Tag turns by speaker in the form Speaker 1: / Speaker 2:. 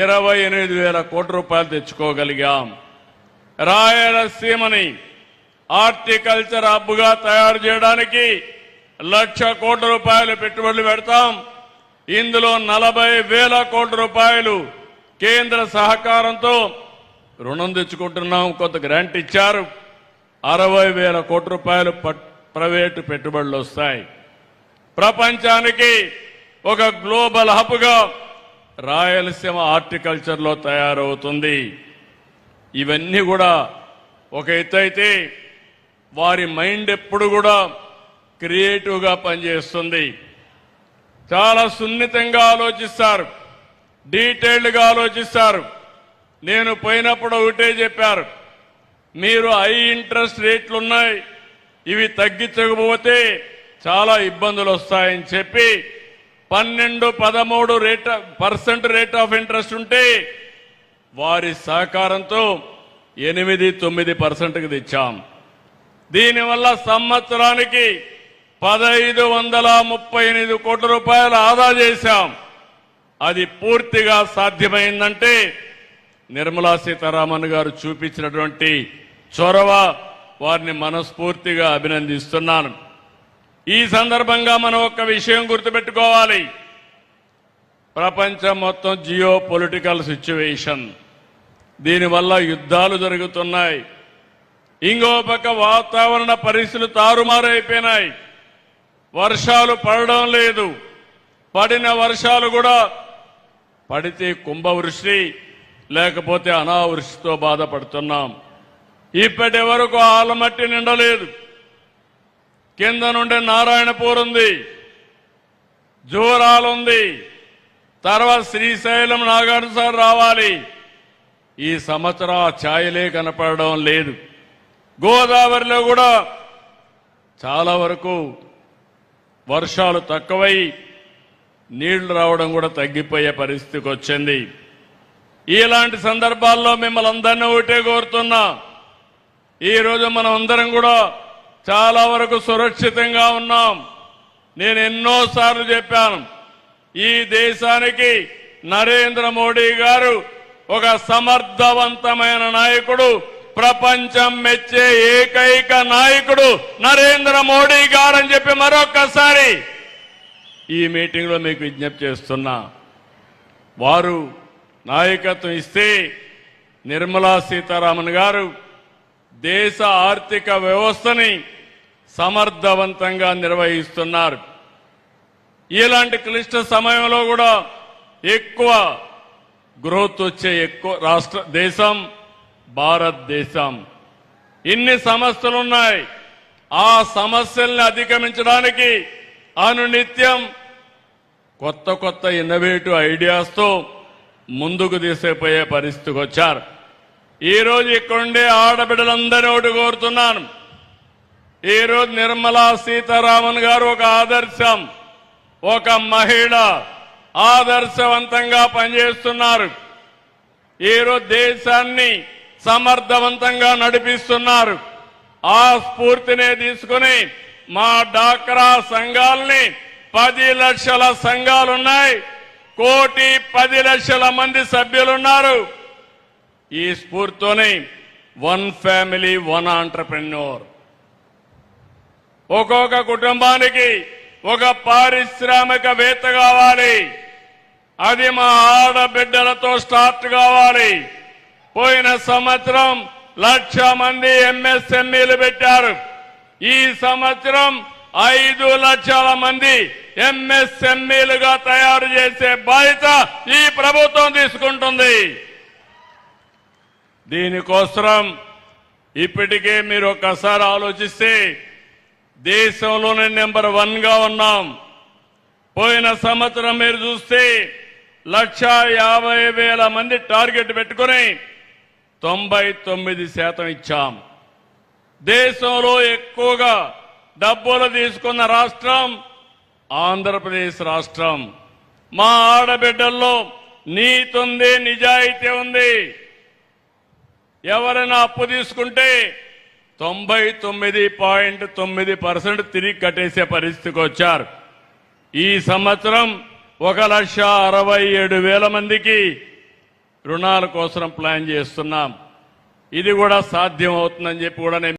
Speaker 1: 28,000 కోట్ల రూపాయలు తెచ్చుకోగలిగాం. రాయలసీమని హార్టికల్చర్ హబ్గా తయారు చేయడానికి 1,00,000 కోట్ల రూపాయలు పెట్టుబడులు పెడతాం. ఇందులో 40,000 కోట్ల రూపాయలు కేంద్ర సహకారంతో రుణం తెచ్చుకుంటున్నాం. కొంత గ్రాంట్ ఇచ్చారు. 60,000 కోట్ల రూపాయలు ప్రైవేటు పెట్టుబడులు వస్తాయి. ప్రపంచానికి ఒక గ్లోబల్ హబ్గా రాయలసీమ హార్టికల్చర్లో తయారవుతుంది. ఇవన్నీ కూడా ఒక ఎత్తు అయితే వారి మైండ్ ఎప్పుడు కూడా క్రియేటివ్గా పనిచేస్తుంది. చాలా సున్నితంగా ఆలోచిస్తారు, డీటెయిల్డ్గా ఆలోచిస్తారు. నేను పోయినప్పుడు ఒకటే చెప్పారు, మీరు హై ఇంట్రెస్ట్ రేట్లు ఉన్నాయి, ఇవి తగ్గించకపోతే చాలా ఇబ్బందులు వస్తాయని చెప్పి 12-13% రేట్ ఆఫ్ ఇంట్రెస్ట్ ఉంటే వారి సహకారంతో 8-9%కి తెచ్చాం. దీనివల్ల సంవత్సరానికి 1,538 కోట్ల రూపాయలు ఆదా చేశాం. అది పూర్తిగా సాధ్యమైందంటే నిర్మలా సీతారామన్ గారు చూపించినటువంటి చొరవ, వారిని మనస్ఫూర్తిగా అభినందిస్తున్నాను. ఈ సందర్భంగా మనం ఒక విషయం గుర్తుపెట్టుకోవాలి. ప్రపంచం మొత్తం జియో పొలిటికల్ సిచ్యువేషన్, దీనివల్ల యుద్ధాలు జరుగుతున్నాయి. ఇంకో పక్క వాతావరణ పరిస్థితులు తారుమారైపోయినాయి. వర్షాలు పడడం లేదు. పడిన వర్షాలు కూడా పడితే కుంభవృష్టి, లేకపోతే అనావృష్టితో బాధపడుతున్నాం. ఇప్పటి వరకు ఆలమట్టి నిండలేదు. కింద నుండి నారాయణపూర్ ఉంది, జోరాలుంది, తర్వాత శ్రీశైలం నాగార్జున రావాలి. ఈ సంవత్సరం ఆ ఛాయలే కనపడడం లేదు. గోదావరిలో కూడా చాలా వరకు వర్షాలు తక్కువై నీళ్లు రావడం కూడా తగ్గిపోయే పరిస్థితికి వచ్చింది. ఇలాంటి సందర్భాల్లో మిమ్మల్ని అందరినీ ఒకటే కోరుతున్నా, ఈరోజు మనం అందరం కూడా చాలా వరకు సురక్షితంగా ఉన్నాం. నేను ఎన్నోసార్లు చెప్పాను, ఈ దేశానికి నరేంద్ర మోడీ గారు ఒక సమర్థవంతమైన నాయకుడు, ప్రపంచం మెచ్చే ఏకైక నాయకుడు నరేంద్ర మోడీ గారు అని చెప్పి మరొక్కసారి ఈ మీటింగ్లో మీకు విజ్ఞప్తి చేస్తున్నా. వారు నాయకత్వం ఇస్తే నిర్మలా సీతారామన్ గారు దేశ ఆర్థిక వ్యవస్థని సమర్థవంతంగా నిర్వహిస్తున్నారు. ఇలాంటి క్లిష్ట సమయంలో కూడా ఎక్కువ గ్రోత్ వచ్చే దేశం భారతదేశం. ఇన్ని సమస్యలున్నాయి. ఆ సమస్యల్ని అధిగమించడానికి అనునిత్యం కొత్త కొత్త ఇన్నోవేటివ్ ఐడియాస్తో ముందుకు తీసుకుపోయే పరిస్థితికి వచ్చారు. ఈరోజు ఇక్కడుండే ఆడబిడ్డలందరినీ ఒకటి కోరుతున్నాను. ఈరోజు నిర్మలా సీతారామన్ గారు ఒక ఆదర్శం, ఒక మహిళ ఆదర్శవంతంగా పనిచేస్తున్నారు. ఈరోజు దేశాన్ని సమర్థవంతంగా నడిపిస్తున్నారు. ఆ స్ఫూర్తినే తీసుకుని మా డాక్రా సంఘాలని 10 లక్షల సంఘాలున్నాయి, 1,10,00,000 మంది సభ్యులున్నారు. ఈ స్ఫూర్తితోనే 1 ఫ్యామిలీ 1 ఎంటర్‌ప్రెన్యూర్, ఒక్కొక్క కుటుంబానికి ఒక పారిశ్రామికవేత్త కావాలి. అది మా ఆడబిడ్డలతో స్టార్ట్ కావాలి. పోయిన సంవత్సరం 1,00,000 మంది ఎంఎస్ఎంఈలు పెట్టారు. ఈ సంవత్సరం 5 లక్షల మంది ఎంఎస్ఎంఈలుగా తయారు చేసే బాధ్యత ఈ ప్రభుత్వం తీసుకుంటుంది. దీనికోసం ఇప్పటికే మీరు ఒక్కసారి ఆలోచిస్తే దేశంలోనే నెంబర్ 1గా ఉన్నాం. పోయిన సంవత్సరం మీరు చూస్తే 1,50,000 మంది టార్గెట్ పెట్టుకుని 99% ఇచ్చాం. దేశంలో ఎక్కువగా డబ్బులు తీసుకున్న రాష్ట్రం ఆంధ్రప్రదేశ్ రాష్ట్రం. మా ఆడబిడ్డల్లో నీతి ఉంది, నిజాయితీ ఉంది. ఎవరైనా అప్పు తీసుకుంటే 99.9% తిరిగి కట్టేసే పరిస్థితికి వచ్చారు. ఈ సంవత్సరం 1,67,000 మందికి రుణాల కోసం ప్లాన్ చేస్తున్నాం. ఇది కూడా సాధ్యం అవుతుందని చెప్పి కూడా నేను